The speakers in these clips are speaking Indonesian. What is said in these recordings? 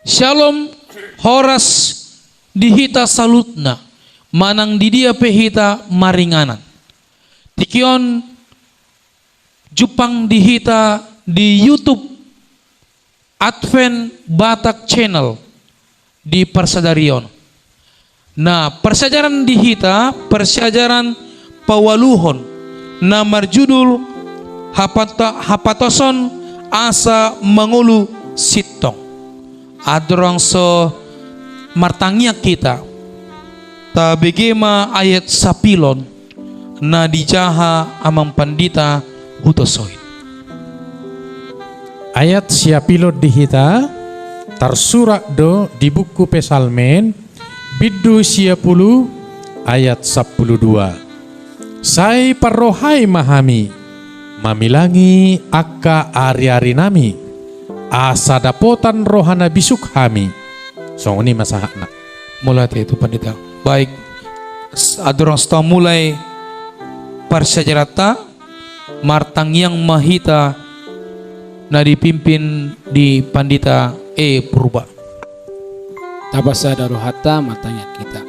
Shalom horas dihita salutna manang di dia pehita maringanan. Tikion Jupang dihita di YouTube Advent Batak Channel di Persadarion. Nah, persajaran dihita persajaran pawaluhon na marjudul hapatoson asa mangulu sitong. Adorang so martangnya kita ta begema ayat sapilon na dijaha amang pandita hutosoin. Ayat siapilot dihita tersurat do di buku Pesalmen biddu siapulu ayat 12. Sai parrohai mahami mamilangi akka ari-ari nami asa dapotan rohana bisuk hami. So ini masahana. Mulai itu pandita. Baik, adorang sta mulai persajarata martang yang mahita na dipimpin di pandita Purba. Tabasa daruhata matanya kita.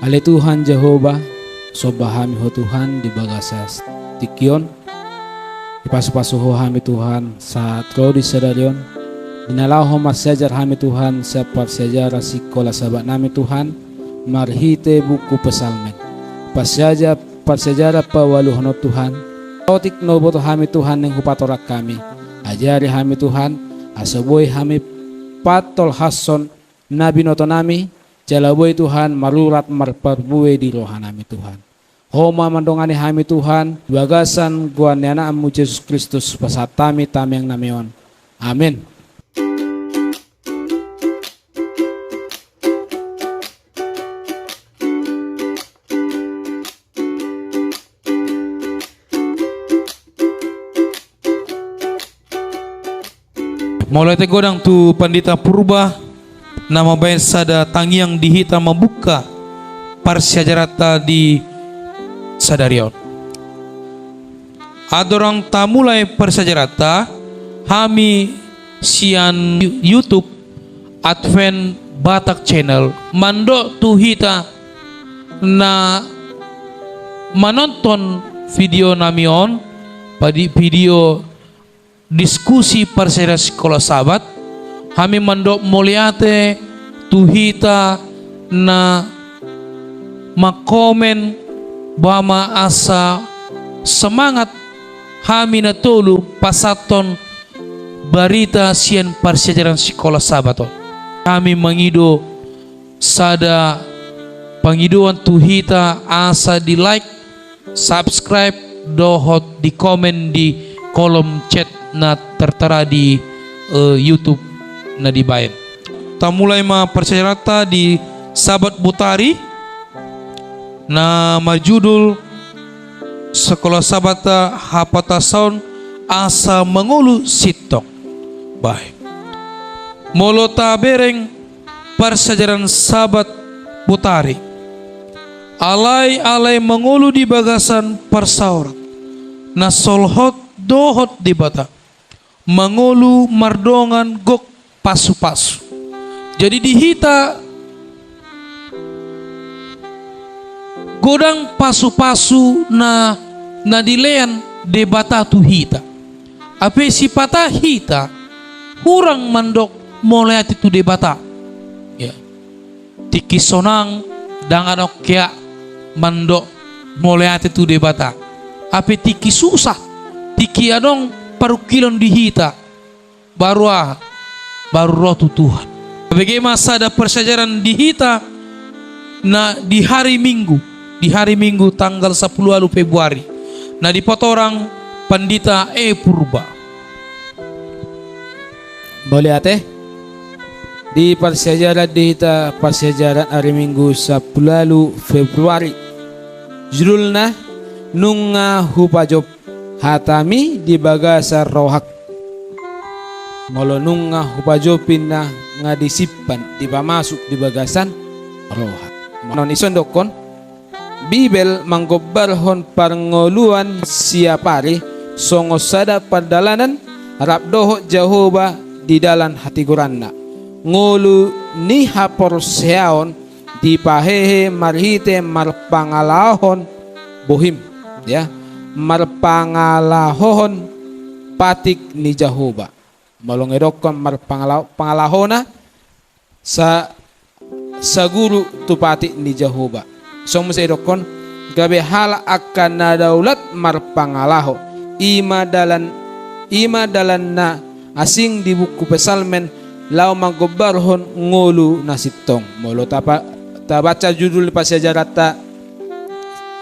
Ale Tuhan Jehovah sobahami ho Tuhan di bagasa tikion. Dipasu-pasu ho hami Tuhan sa tro di sadarion. Dinalau ho masajar hami Tuhan sa parsejarah sikola sahabat nami Tuhan. Marhite buku Pesalmen. Parsejarah pawaluhono Tuhan. Otik noboto hami Tuhan yang hupatorak kami. Ajari hami Tuhan asaboy hami patol hason nabi noto nami jalaboy Tuhan marurat marparbuwe di rohanami Tuhan. Homa mandongani hami Tuhan bagasan guan yanaamu Yesus Kristus pasatami tami yang namion. Amin. Mulai tegodang tu pandita Purba nama bayan sada tangiang dihita membuka parsajarata di Sadarion. Adorang tamulai parsajarata hami sian YouTube Advent Batak Channel mando tuhita na menonton video namion pada video diskusi persajarah sekolah sahabat kami mandok moliate tuhita na makomen bama asa semangat kami na tolu pasaton barita sian persajarah sekolah sahabat kami mengido sada pengiduan tuhita asa di like subscribe dohot di komen di kolom chat na tertera di YouTube na dibayan. Ta mulai ma persajarata di Sabat Butari na majudul sekolah sabata hapatason asa mangulu sitong. Baik. Molo ta bereng persajaran Sabat Butari. Alai mangulu di bagasan persaurat na solhot dohot di bata mangulu mardongan gok pasu-pasu. Jadi dihita godang pasu-pasu na dilean de bata tu hita. Ape si patah hita hurang mandok mulai tu de bata. Ya. Tiki sonang dangan okya mandok mulai tu de bata. Ape tiki susah tiki adong parukilon dihita baru roh Tuhan. Bagaimana sada persajaran dihita na di hari Minggu tanggal 10 Februari na dipotorang pandita Purba. Boleh ate di persajaran dihita persajaran hari Minggu 10 Februari judulna nunga hupajob hatami di bagasa rohak molonung nga hupajopin na nga disipan di pamasuk di bagasan rohak non isondokon Bibel manggobarhon parngoluan siapari songosada pardalanan harap doho Jehovah di dalam hati guranna ngulu niha porseaon di pahehe marhite marpangalahon bohim, ya, marpangalahon patik ni Jehovah. Malongedokon marpangalahona sa guru tu patik ni Jehovah. So musaidokon gabe hal akan na daulat marpangalaho ima dalan na asing di buku pesalmen lau magobarhon ngolu nasitong. Molo baca judul pasejarah ta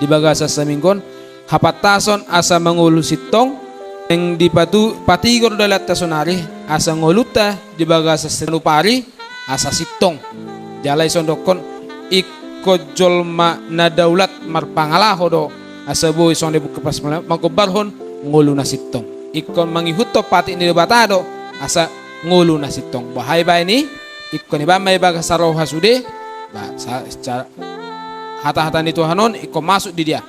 di bagasa saminggon hapatason asa mangulu sitong yang patigor dalat tasonari asa ngoluta di bagasa senupari asa sitong. Jalai sondokon ikko jolma na daulat marpangalaho do asa boy sonde buku pas magobarhon ngolu nasitong. Ikon mangihuto pati ni batado asa ngulu nasitong. Bahaya ba ini ikon iba may bagasa roha sude secara hata-hata ni Tuhanon ikon masuk di dia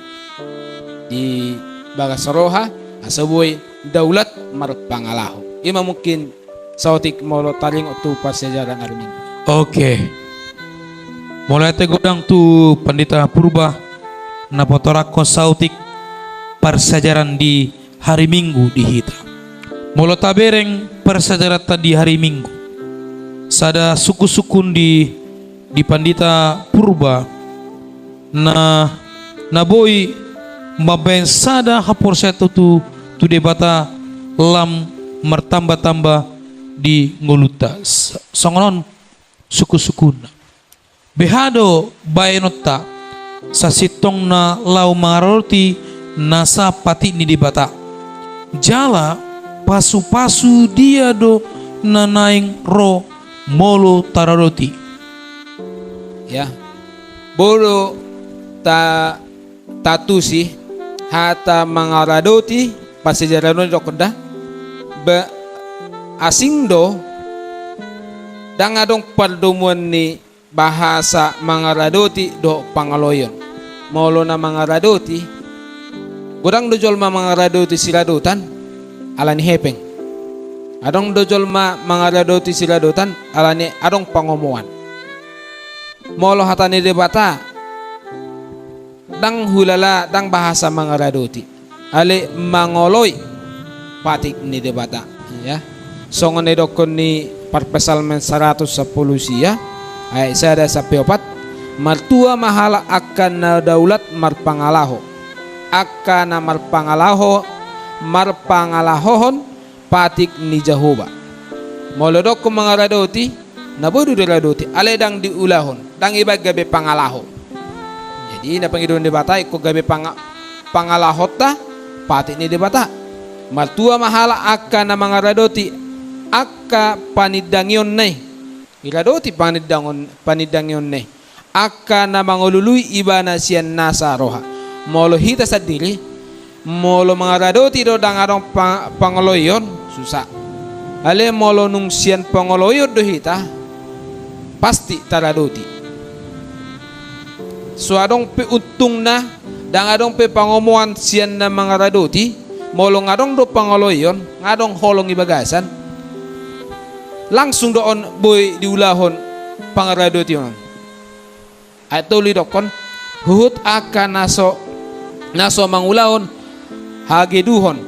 di bagasa roha asaboy daulat marpangalaho. Ima mungkin sautik molo taring tu pasejarah arming. Oke. Mulai tegodang tu Pandita Purba na potorakon sautik persejaran di hari Minggu di hita. Molo tabereng persejaran di hari Minggu. Sada suku-sukun di Pandita Purba na boy maben sada hapor setu tu debata lam mertambah-tambah di nguluta songonon suku-sukun. Behado baenota sa sitong na lau mangaroti nasa pati ni debata. Jala pasu-pasu dia do nanaing ro molo tararoti. Ya. Boro tatu sih hata mangaradoti pasejarah no dokoda be asing do dangadong perdomuan ni bahasa mangaradoti do pangaloyon. Molo na mangaradoti gudang dojol mangaradoti siladutan alani hepeng. Adong dojol mangaradoti siladutan alani adong pangomuan. Molo hatani debata dang hulala dang bahasa mangaradoti ale mangoloy patik ni debata, ya. Songon edokon ni parpesalmen 110 sia ay sada sa peopat martua mahala akan na daulat marpangalaho akan na marpangalahon patik ni Jehovah. Molodok ko mga radoti nabodo de radoti ale dang diulahon dang ibag gabe pangalaho. Jadi na pangidon di bata ko gabe pangalahota patik ni debata martua mahala akan na mga radoti akka panidangyon nay iradoti panidangyon nay akka na mangulului ibana siyan nasa roha. Molo hita sa dili molo mga radoti do dangarong pangoloyon susah ale molo nung siyan pangoloyon do hita pasti taradoti so adong pe untung na dangadong pe pangomuan siyan na mga radoti molo ngadong do pangoloyon ngadong holong ibagasan langsung doon boy diulahon pangaradoti yon. Ay tuloy dokon huhut akan naso mangulahon hageduhon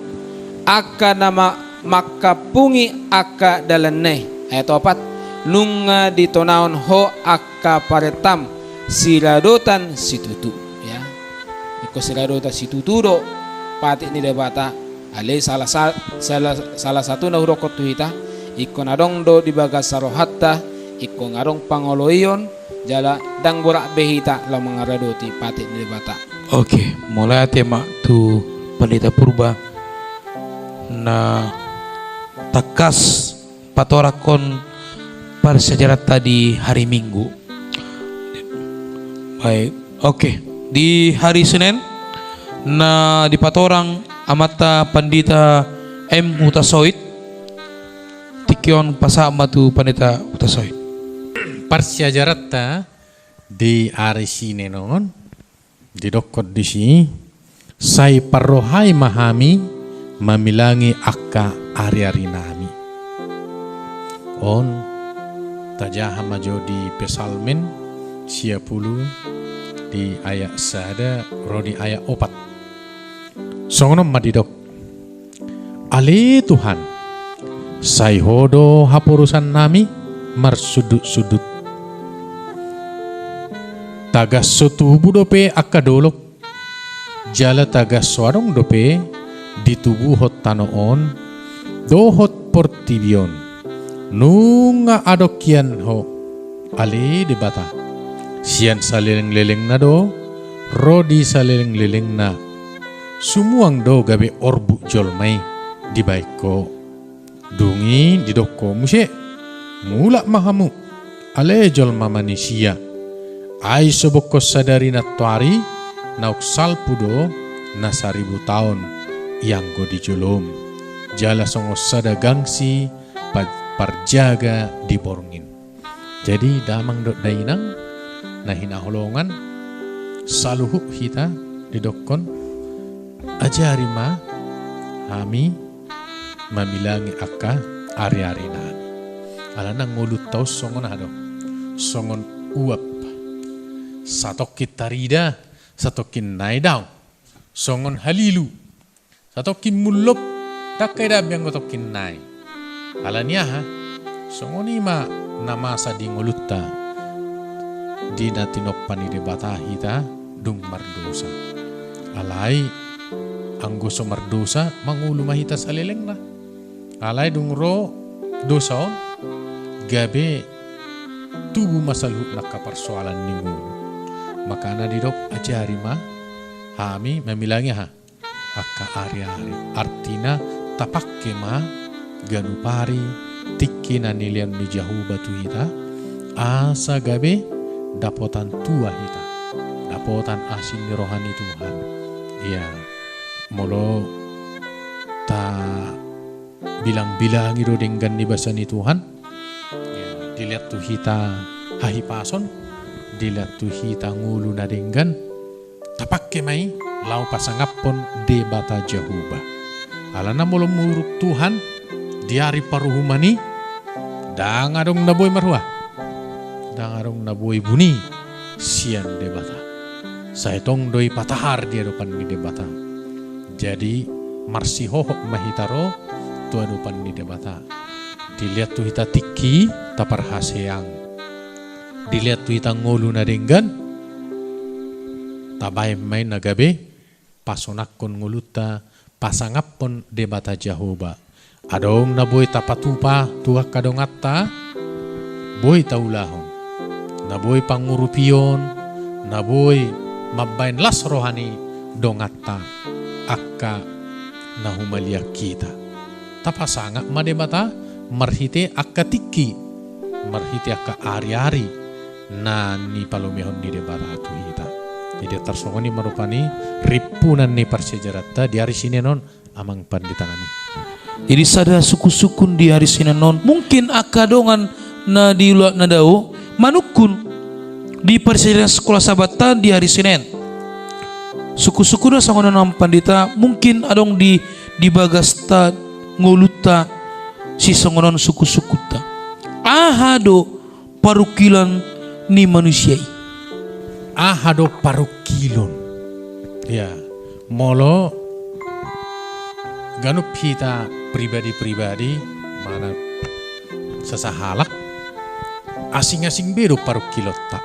akan nama makapungi aka dalanay. Ay topat nung ditonaon ho aka paretam siladotan situtu, ya. Iko siladotan situtu do pati ni debata ale salah satu na hurokot tuhita iko nadong do di bagasa rohatta iko ngarong pangoloyon jala dang borak behita la mangaradoti pati ni bata. Oke, mulai tema tu Pandita Purba na takas patorakon persejarah tadi hari Minggu. Baik, oke. Di hari Senin na di patorang amata Pandita M. Utasoit tikion pasama tu Pandita Utasoit. Persejarah di hari sini non di dokot di sini sai parrohai mahami mamilangi akka ari-ari nami on Tajaha majo di Pesalmen sia pulu di ayat sada rodi ayat 4. Songonom madidok. Ale Tuhan, sai hodo hapurusan nami marsudut-sudut. Tagas sotubu dope akadolok. Jala tagas suarong dope ditubuh hot tanoon dohot portibion. Nunga adokian ho ale debata. Sian saleleng-leleng na do, rodi saleleng-leleng na. Sumuang do gabe orbu jolmai di baiko. Dungi didoko musye. Mula mahamu ale jolma manusia. Ai sobokos sadari na tuari nauk salpudo na 1000 tahun yang go di jolom. Jala songos sada gangsi parjaga di borngin. Jadi damang dot dainang na hinaholongan saluhu hita didokon ajari ma hami mamilangi akka ari-ari nami. Ala nang ngulut tau songon ado songon uap satokin tarida satokin naidau songon halilu satokin mulop takai dab yang gotokin nai. Alanya ha songoni ma namasa di ngulutta di natinopani debata hita dung mardosa. Alai anggoso mardosa mangulu mahita saleleng na. Alai dung ro dosa gabe tubu masalhut na kapersoalan ni ngulu. Makana didok ajari ma hami memilangi ha akka ari-ari artina tapakke ma ganupari tikki na nilian ni jahuba tu hita asa gabe dapotan tua hita dapotan asin ni rohani Tuhan. Ya molo ta bilang-bilang iro denggan ni basa ni Tuhan. Ya, dilihat tu hita hahipason dilihat tu hita ngulu na denggan tapakke mai lau pasangapon debata jahuba. Alana molo muruk Tuhan diari paruhumani dangadong naboy marhua dangadong naboy buni sian debata saitong doi patahar dia depan ni debata. Jadi marsihohok mahitaro tua depan ni debata. Dilihat tu hita tiki tapar haseang dilihat tu hita ngolu na denggan tabay main nagabe pasonakon nguluta pasangapon debata jahoba. Adong na boy tapatupa tuak kadongatta boy taulahon na boy pangurupion na boy mabain las rohani dongatta akka na humalia kita tapasanga madebata marhite akka tikki marhite akka ari-ari na ni palomehon di debata tu hita. Jadi tersongoni marupani ripunan ni persejaratta di hari sinenon amang panditanani. Jadi sada suku-sukun di hari sinenon mungkin akadongan na diulak na dao manukun di persediaan sekolah sabata di hari Senin. Suku-suku na sangonan ng pandita mungkin adong di bagasta nguluta si sangonan suku-suku ta. Ahado parukilan ni manusia. Ahado parukilon. Ya, molo ganup hita pribadi-pribadi mana sesahalak asing-asing bedo parukilot tak.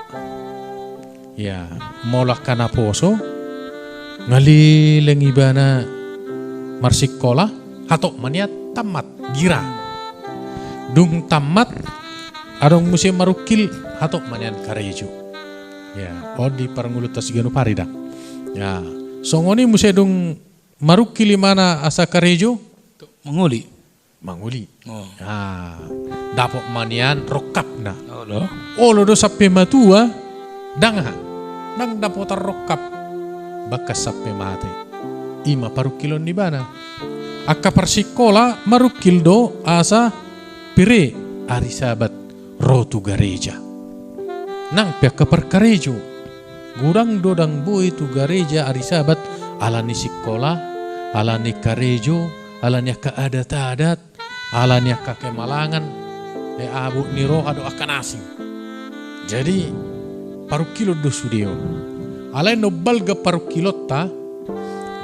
Ya, molak kana poso ngalileng ibana marsikola hatok maniat tamat gira. Dung tamat adong musim marukil hatok manian karejo. Ya, odi parangulutas ganu parida. Ya, songoni musim dung marukil mana asa karejo Manguli. Oh. Ah, dapok manian rokap na. Olo do sape matua dangha. Nang dapotar rokap bakas sape mate. Ima parukilon ni bana. Akka persikola marukil do asa pire ari sabat rotu gareja. Nang pia keperkarejo. Gurang dodang boy tu gareja ari sabat ala ni sikola, ala ni karejo, ala ni ka adat-adat, ala ni ka kemalangan abu ni roha do akan asing. Jadi paru kilo do sudeo. Alai no balga paru kilo ta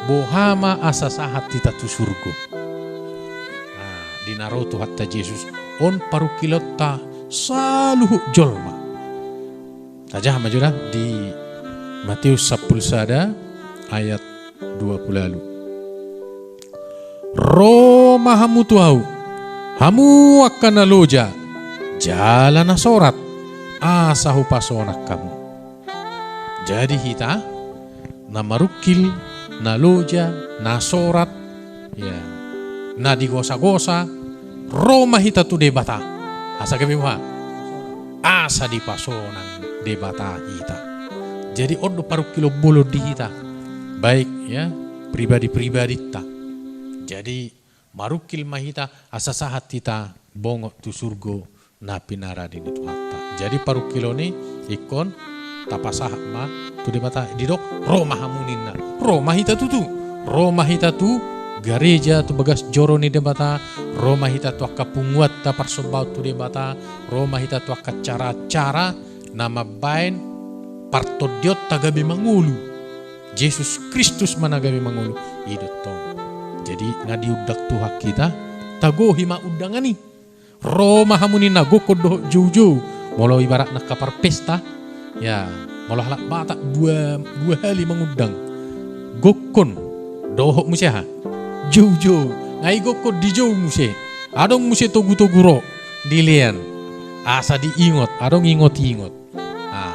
bohama asa sahat tita tu surgo. Nah, dinaro tu hatta Yesus on paru kilo ta saluhu jolma. Tajah majulah di Matius 10 sada ayat 20 lalu. Roma hamu tuau, hamu akan naloja, jalan nasorat, asahu pasonak kamu. Jadi kita namarukil, naloja, nasorat, ya, na digosa-gosa, Roma hita tu debata, asa kami asa di pasonan debata hita. Jadi ordo paru kilo bolo di hita, baik ya pribadi-pribadi ta. Jadi marukil mahita asa sahat kita bongok tu surgo na pinara di itu hatta. Jadi paru kilo ni ikon tapasah ma tu debata didok Roma hamunina. Roma hita tu Roma hita tu gareja tu bagas joro ni debata. Roma hita tu akapunguat ta parsobau tu debata. Roma hita tu akacara-cara nama bain partodiot tagabi mangulu. Yesus Kristus managabi mangulu. Idot tong. Jadi ngadi udak tuha kita tagohi ma udangani. Roma hamunin na goko do jauh-jauh. Molo ibarat nak kapar pesta. Ya, molo halak batak dua hali mengundang. Gokon dohok musyaha. Jauh-jauh. Ngai goko di jauh musye. Adong musye togu-toguro dilian. Asa diingot, adong ingot-ingot.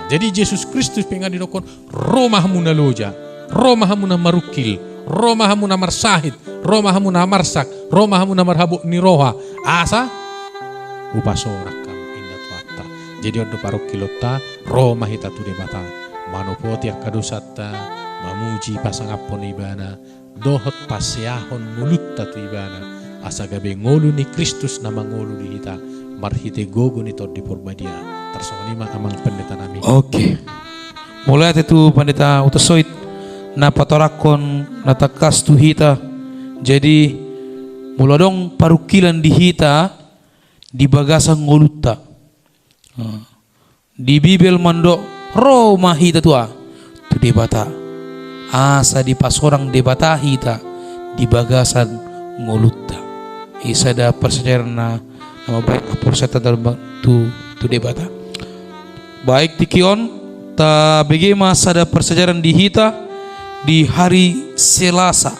Jadi Yesus Kristus pengen dinokon Roma hamuna loja, Roma hamuna marukil, Roma hamuna marsahid, Roma hamuna marsak, Roma hamuna marhabuk niroha. Asa upasorak kamu indat watta. Jadi ordo parukilota Roma hita tu debata. Manopoti akadosatta mamuji pasangapon ibana, dohot pasyahon mulutta tu ibana. Asa gabe ngolu ni Kristus nama ngolu di hita. Marhite gogo ni tod di purbadia. Tersoalima amang pendeta nami. Oke. Mulai itu pendeta utasoit na patorakon na takas tu hita. Jadi mula dong parukilan di hita di bagasan ngoluta. Di Bibel mando Roma hita tua tu debata. Asa di pasorang debata hita di bagasan ngoluta. Isada persejarah nama baik perseta dalam tu debata. Baik tikion ta bagaimana sada persejarah di hita di hari Selasa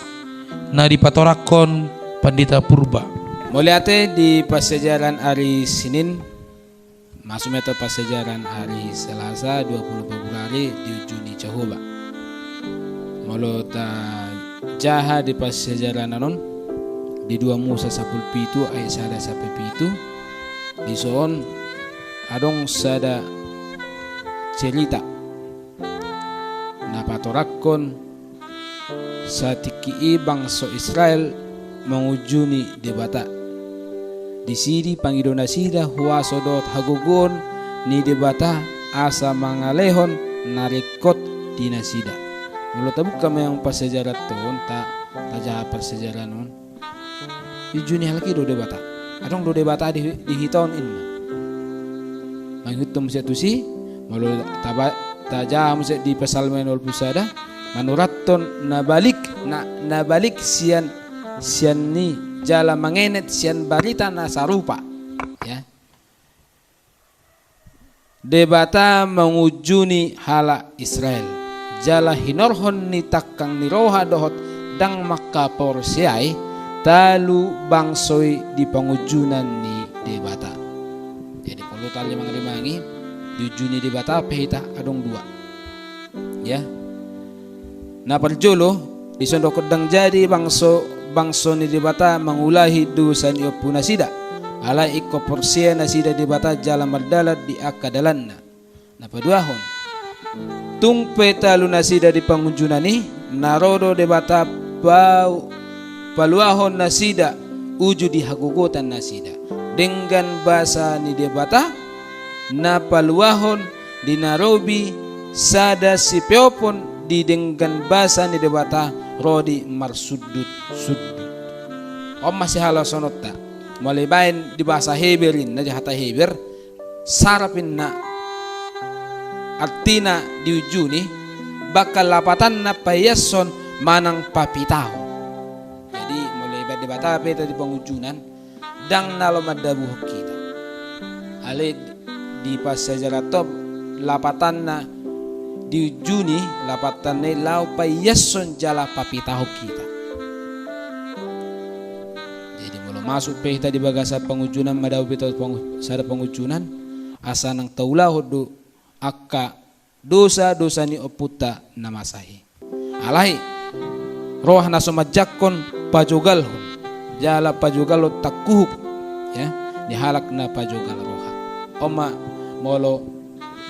na di patorakon pandita purba. Moliate di persejarah hari Senin masuk metode persejarah hari Selasa 20 Februari di Juni Cahoba. Molo ta jaha di persejarah nanon di 2 Musa 10 pitu ayat sada sampai pitu di soon adong sada cerita na patorakon sa tiki bangsa Israel mengujuni debata di sini pangidona sida huaso dot hagugon ni debata asa mangalehon narikot di nasida. Mulo tabuk kami yang persejarah ton ta persejarah non di Juni halki do debata. Adong do debata di hiton in. Manghutum se tusi malu taja muse di pasal menol pusada manuraton nabalik sian ni jala mangenet sian barita na sarupa ya. Debata mengujuni hala Israel jala hinorhon ni takang niroha dohot dang makapor siai talu bangsoi di pengujunan ni debata. Jadi kalau tali mangrimangi di Juni debata pehita adong 2 ya. Na perjolo di sondok kedang jadi bangso ni debata mengulahi dosa ni punasida ala iko porsia nasida debata jalan mardalat di akadalanna. Na paduahon tung peta lunasida di pengujunan ni narodo debata bau paluahon nasida uju di hagugutan nasida dengan bahasa ni debata na paluahon di Nairobi sada si peopon di dengan bahasa ni debata rodi marsudut sudut. Om masih halau sonotta mulai bain di bahasa Heberin na hata Heber sarapin na artina di ujuni bakal lapatan na payason manang papitaw. Jadi mulai bain di bata peta di pengujunan dang nalo madabuh kita. Ale di pas sejarah top lapatan na di ujuni lapatan na lau payason jala papitaw kita. Masuk pehita di bagasa pengujunan madaw bito sada pengujunan asa nang taula hodo akka dosa ni oputa namasahi alai roh na sumajakkon pajogal jala pajogal takuhuk ya dihalak na pajogal roha oma molo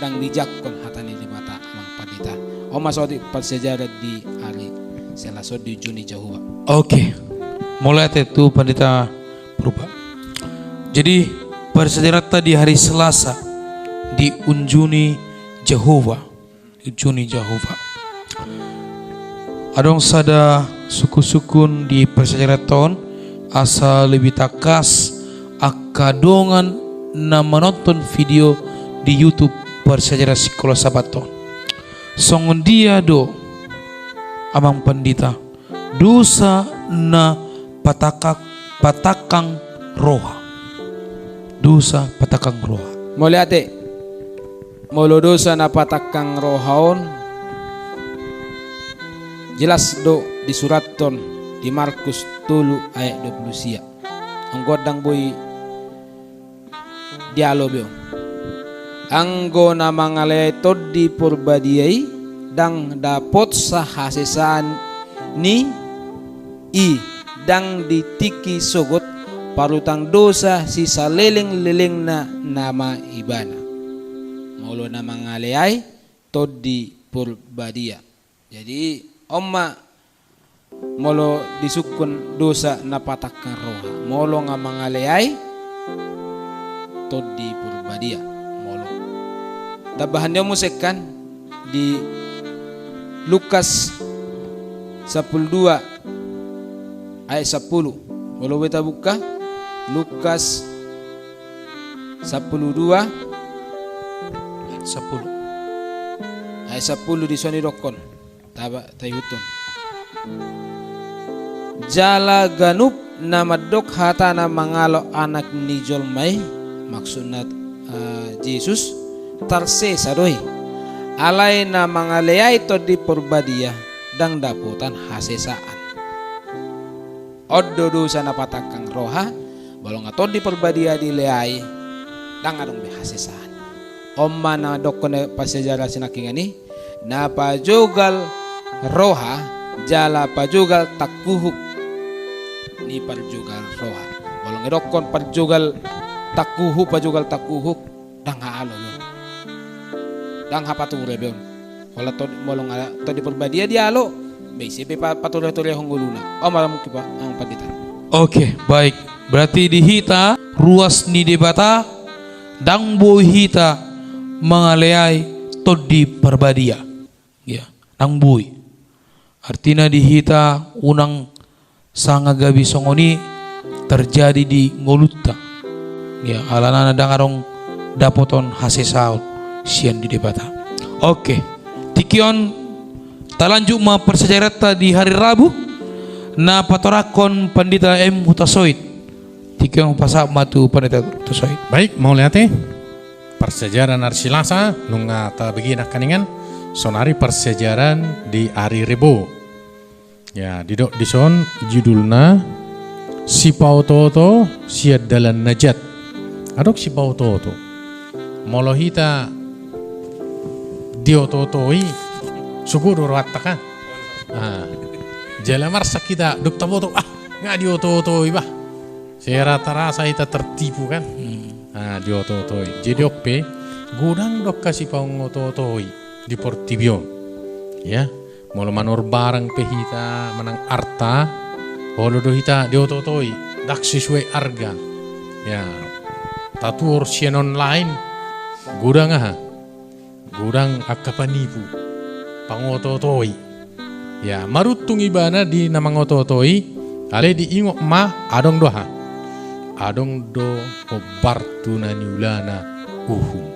dang dijakkon hatani di mata mang padita oma sodi persejarah di ari selasod di Juni Jahuwa. Oke, mulai itu pendeta berubah. Jadi persejarah di hari Selasa di Unjuni Jehovah, Adong sada suku-sukun di persejarah tahun asa lebih takas akadongan na menonton video di YouTube persejarah sekolah Sabaton. Songon dia do amang pendeta dosa na patakang roha. Dosa patakang roha. Muli ate, molo dosa na patakang rohaon jelas do di suraton di Markus 3 ayat 20 sia. Anggodang boy dialogo. Anggo na mangalay tod di purbadiyay dang dapot sa hasesan ni dang ditiki sogot parutang dosa si saleleng-leleng na nama ibana. Molo na mangalayay tod di purbadia. Jadi Oma molo disukun dosa na patakang roha. Molo nga mangalayay tod di purbadia. Molo. Dabahan niyo musekan di Lukas 12 ayat 10. Molo beta buka Lukas 12 ayat 10 di soni dokon. Taba tayuton. Jala ganup nama dok hata na mangalo anak ni jolmay maksudna Jesus tarse sadoy alay na mangalayay to di purbadia dang daputan hasesaan oddo dosa na patakang roha balong ato di purbadia di leay dang adong hasesaan omma na dok ko na pasejarah sinakingani na pajogal roha jala pajugal takuhuk ni parjugal roha balong edokon parjugal takuhuk pajugal takuhuk dang haalo yon dang hapature yon wala to molong ala to di perbadia dialo bisi pature-ture hongguluna malam kipa ang panditan. Oke, baik, berarti di hita ruas ni debata dang boy hita mangalayay to di perbadia ya dang boy. Artinya di hita unang sanga gabi songoni terjadi di ngolutta. Ya, alana dangarong dapoton hasesaut sian di debata. Oke. Tikion talanjuk ma persejarah di hari Rabu na patorakon pandita M Hutasoit. Tikion pasak matu pandita Hutasoit. Baik, mau lihat persejarah Narsilasa nunga ta begina kaningan sonari persejarah di hari Rebo. Ya, didok dison judulna si pautoto siad dalan najat. Adok si pautoto. Molohita diototoi syukur urwata kan. Jalamar sakita dok taboto nggak diototoi bah. Saya rata-rata ita tertipu kan. Diototoi. Jadi oke gudang dok kasih paungototoi di Portibio. Ya. Molo manor barang pehita menang arta holo do hita diototoi dak sesuai harga ya tatur sian online gudang akka panipu pangototoi ya marutung ibana di nama ngototoi ale di ingok ma adong doha adong do obartu na niulana uhum.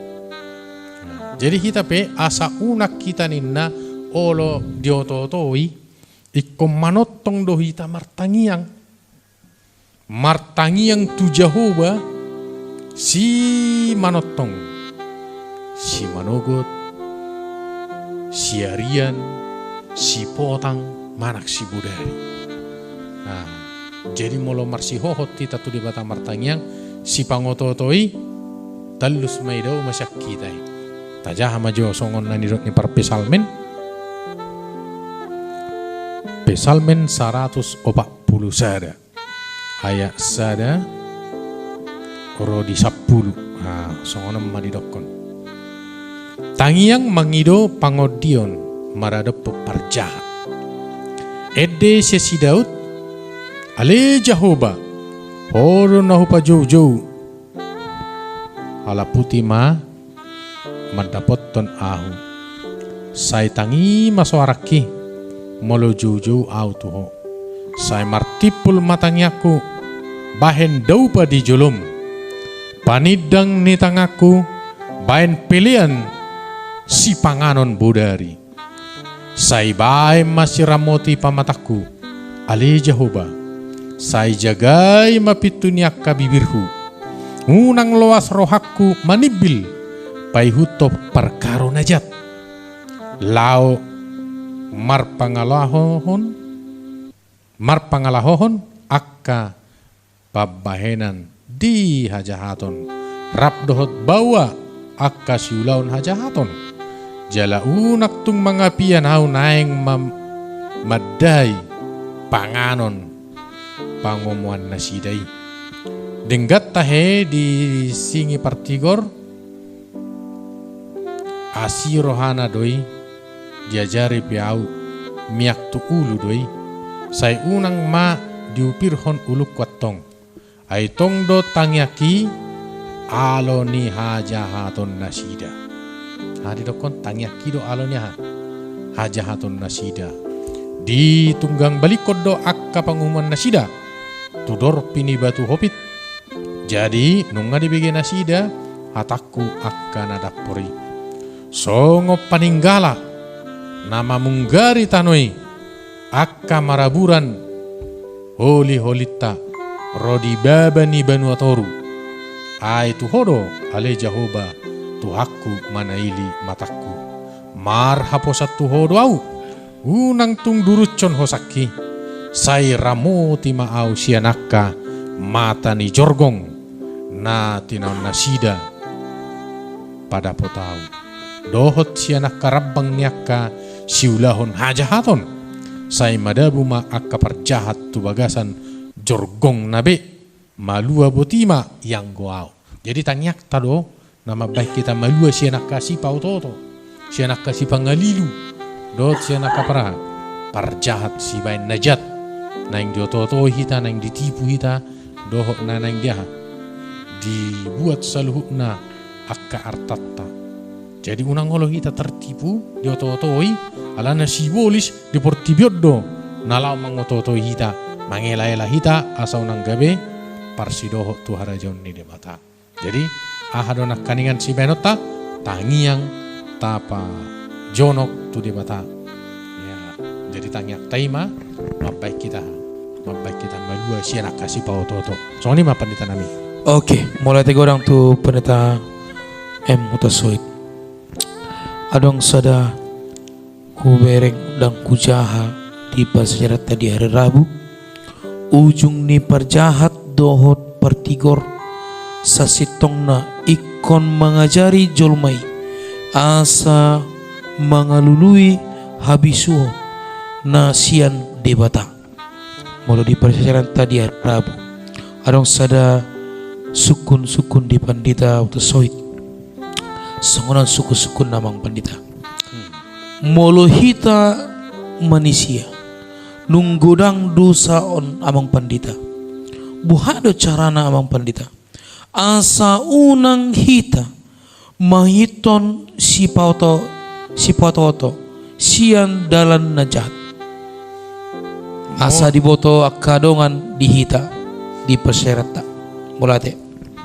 Jadi kita pe asa unak kita ninna olo diototoi ikko manotong do hita martangiang tu Jehovah si manotong si manogot si arian si potang manak si budari. Nah, jadi molo marsi hohot tita tu di bata martangiang si pangototoi talus may daw masyak kita. Tajah majo songon na nirot ni parpesalmen. Pesalmen 140 sada. Ayat sada rodi 10. Songon madidokon. Tangiang mangido pangodion maradep peparjahat. Ede sesi Daud ale Jehovah horo nahupa jauh-jauh ala putih ma mandapot ton ahu sai tangi masoaraki molo jauh-jauh au tuho sai martipul matangiaku bahen daupa di jolom panidang ni tangaku bahen pilihan si panganon budari sai bae masih ramoti pamataku ale Jehovah sai jagai mapituniak kabibirhu unang loas rohaku manibil pai hutop perkaro najat lao marpangalahohon akka pabahenan di hajahaton rap dohot bawa akka siulaun hajahaton jala unak tung mangapian hau naeng madai panganon pangomuan nasidai denggat tahe di singi partigor asi rohana doi diajari piau miak tu ulu doi sai unang ma diupirhon uluk kwatong ai tong do tangyaki alo ni hajahaton nasida hadi dokon tangyaki do alo ni hajahaton nasida di tunggang balikod do akka pangumuman nasida tudor pini batu hopit jadi nunga dibege nasida hataku akka nadapori songo paninggala nama munggari tanoi akka maraburan holi holita rodi babani banuatoru ai tu hodo ale Jehovah tuhaku manaili mataku mar haposat tu hodo au unang tung durucon hosaki sai ramoti maau sianaka mata ni jorgong na tinaon nasida pada potau dohot sianak karabang niaka siulahon hajahaton sai madabu ma akka parjahat tu bagasan jorgong nabe malua botima yang goau. Jadi tanyak tado nama baik kita malua sianak kasih pautoto sianak kasih pangalilu dot sianak kapara parjahat si bain najat naing diototo hita naing ditipu hita dohot na naing dia dibuat saluhna akka artatta. Jadi unang ngolo hita tertipu diototoi alana sibolis diportibioddo nalau mangototoi hita mangela-ela hita asa unang gabe parsidoho tu harajon ni demata. Jadi ahadona kaningan si benota tangiang tapa jonok tu demata. Ya, jadi tangiak taima mabaik kita malua sianak kasih pautoto. Soalnya ma pandita nami. Oke, mulai tegorang tu pendeta M Utasoid. Adong sada kubereng dan kujaha di pasyarat tadi hari Rabu ujung ni parjahat dohot partigor sasitongna ikon mengajari jolmai asa mengalului habisuo nasian debata molo di pasyarat tadi hari Rabu adong sada sukun-sukun di pandita Utasoid songonan suku-suku namang pandita molo hita manusia nunggodang dosa on amang pandita buhado carana amang pandita asa unang hita mahiton si pauto sian dalan najat asa diboto akadongan di hita di perserata Mulate.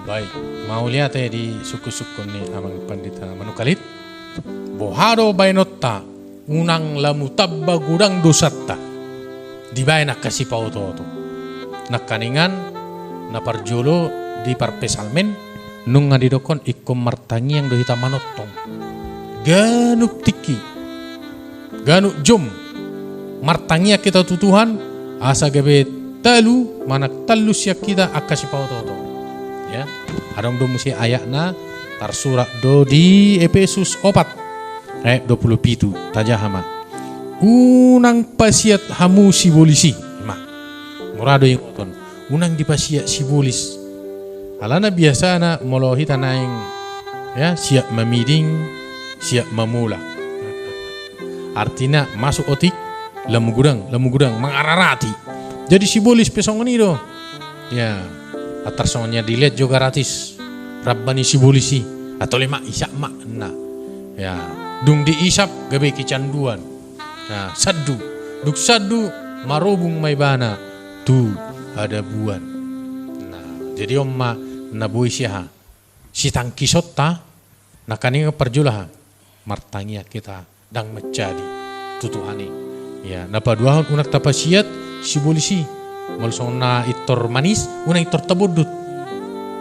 Baik, mau lihat di suku-suku ni amang pandita manukalit. Bohado bainotta unang lamu tabba gudang dosatta. Di bay nakasi pauto. Nakaningan na parjolo di parpesalmen nung nga didokon ikom martangi yang dohita manotong. Ganup tiki. Ganup jom. Martangi kita tutuhan asa gabe talu manak talu siak kita akasi pauto. Ya, adong do musi ayatna tarsurak do di Efesus 4 27 tajahama. Unang pasiat hamu sibolisi. Ma. Murado yung oton. Unang dipasiat sibolis. Alana biasa na molohi tanaing ya siap memiding, siap memula. Artinya masuk otik lemugudang mengararati. Jadi sibolis pesongan itu. Ya, atasnya dilihat juga gratis. Rabbani sibolisi atau lima isap makna. Ya, dung diisap gabe kecanduan. Nah, sadu, duk sadu marobung may bana tu ada buan. Nah, jadi omma nabuy siya si tangkisot ta nakani perjulah martangnya kita dang mencadi tutuhani. Ya, napaduahon unak tapasiat si bolisi molsong na itor manis unang itor tabudut.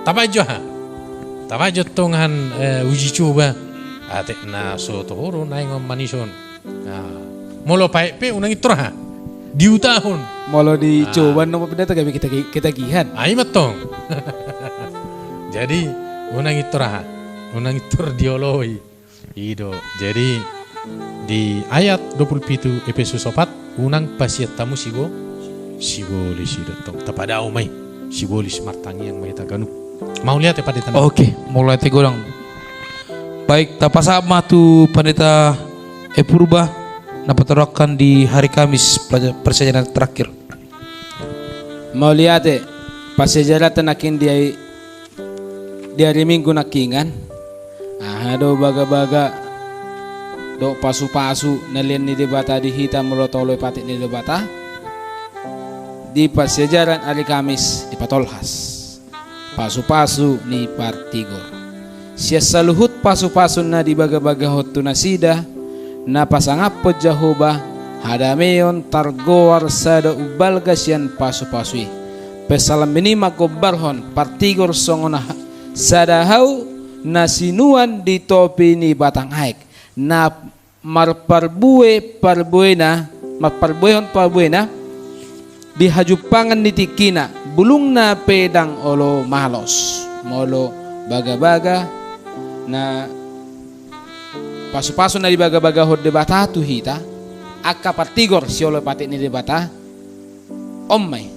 Tabajo tongan uji coba ate na so tohoro na ngom manison. Nah, molo pae unang itor ha diutahon. Molo dicoba no pindah gabi kita gihan. Ai matong. Jadi unang itor ha, unang itor dioloi. Ido. Jadi di ayat 27 Efesus 4 unang pasiat tamu sibolis idotong tapada umay sibolis martangi yang may taganu. Mau lihat ya Pandita? Oke, mulai tegorang. Baik, tapasama tu Pendeta Purba napaterakan di hari Kamis persejalan terakhir. Mau lihat pasejaran nakin di hari Minggu nakingan. Do baga-baga do pasu-pasu nalian ni debata di hitam mulo toloy patik ni debata. Di pasejaran hari Kamis di Patolhas. Pasu-pasu ni Partigor. Siya saluhut pasu-pasu na di baga-baga hotu nasida na pasangapod Jehovah hadameyon targoar sada ubalga siyan pasu-pasui. Pesalam minima kobarhon Partigor songona sadahaw na sinuan di topi ni batang aik na marparbuehon parbuena di hajupangan ni tikina bulung na pedang olo malos molo baga-baga na pasu-pasu na di baga-baga hod debata tu hita akka Partigor si olo patik ni debata ommay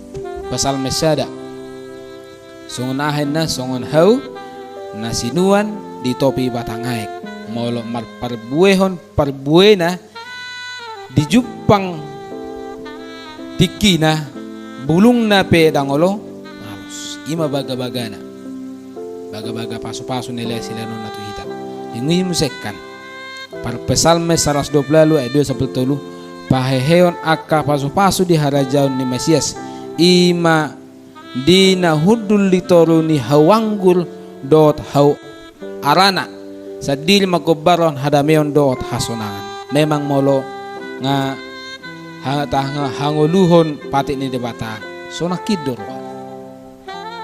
pasal mesada songon ahen na songon hau na sinuan di topi batang aik molo marparbuehon parbuena di jupang tikina bulung na pedang olo malos ima baga-baga na baga-baga pasu-pasu nila sila nun natuhita ingui musekkan par pesalme 120 ayat 2 paheheon akka pasu-pasu di harajaun ni Mesias ima dina hudul litoru ni hawanggul dot hau arana sadil magobaron hadameon dot hasonangan memang molo nga hanguluhon patik ni debata so nakidor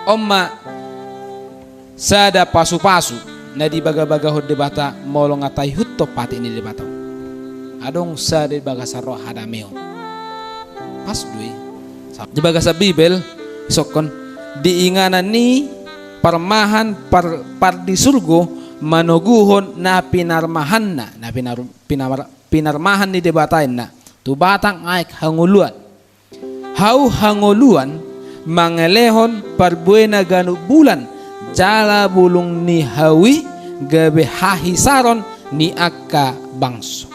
omma sada pasu-pasu na di baga-baga hod debata molo ngatay hutto patik ni debata adong sada baga sa roh hadameon pas dui di baga sa Bibel sokon diinganan ni parmahan par di surgo manuguhon na pinarmahan na pinarmahan ni debatain na tu batang aik hanguluan hau hanguluan mangelehon parbuena ganu bulan jala bulung ni hawi gabe hahisaron ni akka bangso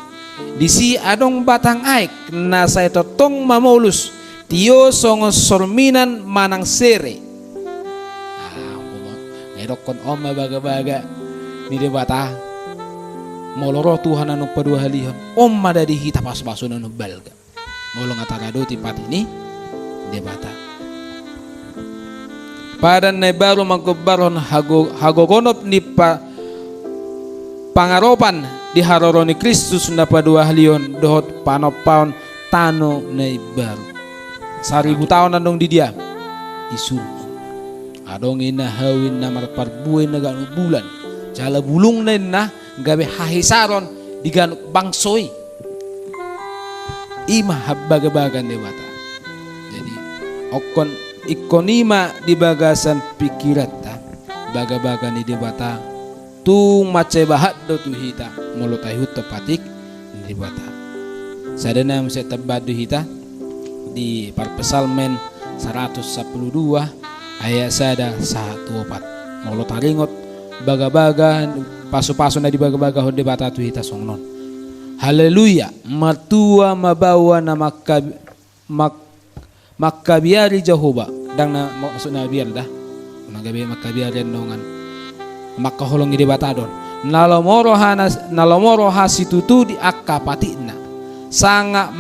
disi adong batang aik na sa totong mamulus tiyo songo sorminan manang sere ngedokon oma baga-baga ni debata moloro Tuhan anu padua halihon omma dari hita pas-pasu anu balga molo ngatarado tipat ini debata pada na baru magkubaron hagogonop ni pangaropan di haroro ni Kristus na padua halion dohot panopaon tano na baru 1000 tahun andong di dia isu adong inahawin na marparbuay na gano bulan jala bulong na gabe hahisaron di gano bangsoy ima habbaga-bagan ni bata. Jadi ikonima di bagasan pikirat ta baga-baga ni di bata tu macai bahat do tu hita molotai hut patik di bata. Sadana yang saya tabadu hita di Parpesalmen 112 ayat sada 124 molotaringot baga-baga pasu-pasu na di baga-baga hot di bata tu hita songnon. Haleluya, matua mabawa na makabiari Jehovah dang na maksud na biar dah magabi makabiari nongan makaholong di batadon nalomoro hasitutu di akapatina sangat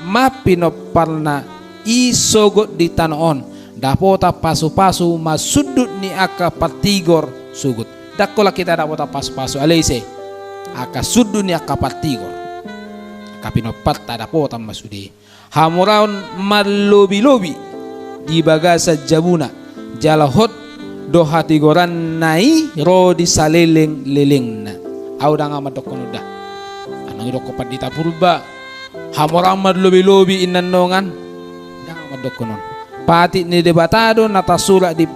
mapinoparna isogot di tanoon dapota pasu-pasu masudut ni akapatigor sugut dakola kita dapota pasu-pasu alise aka suddu ni aka partigor kapinopat tada potam masudi hamuraun mallobi-lobi di bagasa jabuna jalahot do hatigoran nai ro di saleleng lelengna audang amat dokonuda anang dokopat dita purba hamuraun mallobi-lobi inannongan dang amat dokonon pati ni debatado natasura di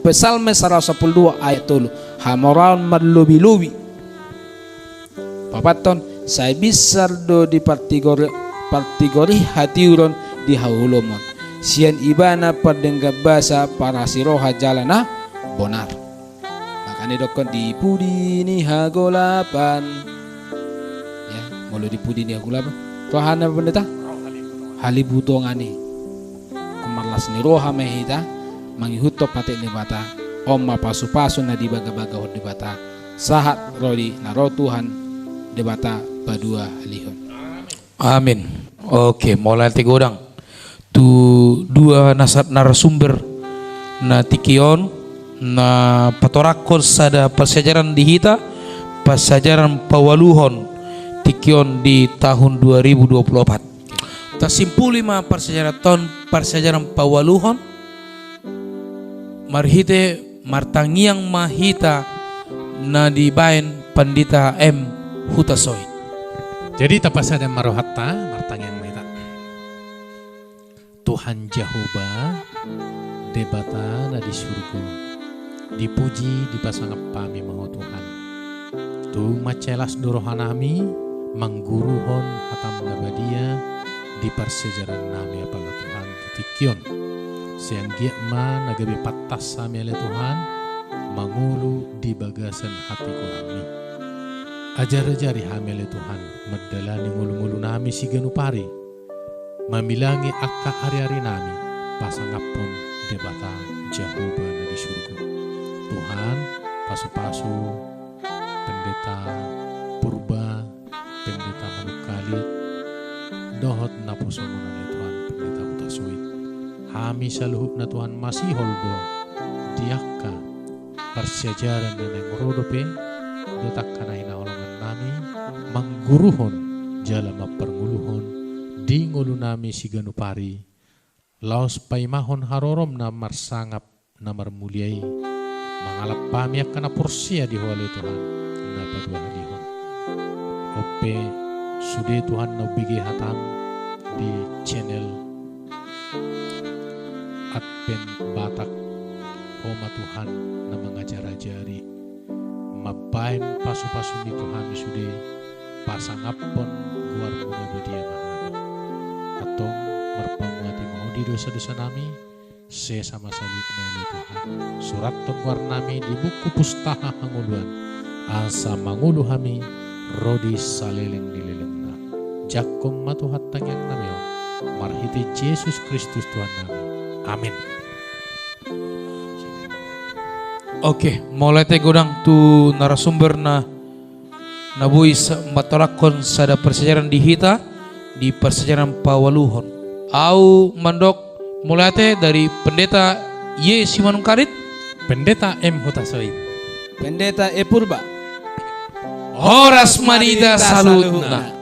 Pesalme 112 ayat 3 hamuraun mallobi-lobi papaton saya bisar do di partigori hatiuron di haulomon sian ibana padengga basa para siroha jalana bonar makanya dokon di pudi ni hagolapan ya mulu di pudi ni hagolapan rohana pendeta halibutongani kemarlas ni roha mehita mangihuto patik ni bata omma pasu-pasu na di baga-baga hod di bata sahat rodi naro Tuhan debata badua lihon. Amin. Oke, mulai tegodang tu dua narasumber na tikion na patorakon sada persejaran di hita persejaran pawaluhon tikion di tahun 2024. Tasimpuli ma persejaran pawaluhon marhite martangiang mahita na dibain pandita M Hutasoid. Jadi tapasada marohatta martangiang mahita Tuhan Jehovah debata na di surga dipuji dipasangap pami maho Tuhan tu macelas dorohanami mangguruhon hatam nabadia di persejaran nami apala Tuhan titikyon siang giatma nagabi patas sami ale Tuhan mangulu di bagasan hati kurami ajar-ajari hamile Tuhan medalani ngulu-ngulu nami si ganupari mamilangi akka hari-hari nami pasangapon debata Jehovah na di surga Tuhan pasu-pasu pendeta purba pendeta manukalit dohot na pusomo na Tuhan pendeta Hutasoid hami sa luhut na Tuhan masih holdo diakka persejaran na nang rodope dotak kanahina olongan nami mangguruhon jala mapernguluhon di ngulu nami si ganupari laos paimahon harorom na marsangap na marmuliai mangalap pamiak kana porsia di hole Tuhan na padua halihon ope sude Tuhan na bigi hatam di channel Advent Batak Homa Tuhan na mengajar-ajari mabain pasu-pasu ni Tuhan sude pasangapon guar muna bedia mahal atong merpamuati mau di dosa-dosa nami sesama salit nali Tuhan surat tengwar nami di buku pustaha hanguluan asa mangulu hami rodi saleleng dilelengna jakong matuhatang yang nami marhiti Yesus Kristus Tuhan nami amin. Oke, mulai tegodang tu narasumber na nabui matorakon sada persejaran di hita di persejaran pawaluhon au mandok mulai dari pendeta Y Simanungkarit, Pendeta M. Hutasoi, Pendeta E Purba, Horas Marida Salutna.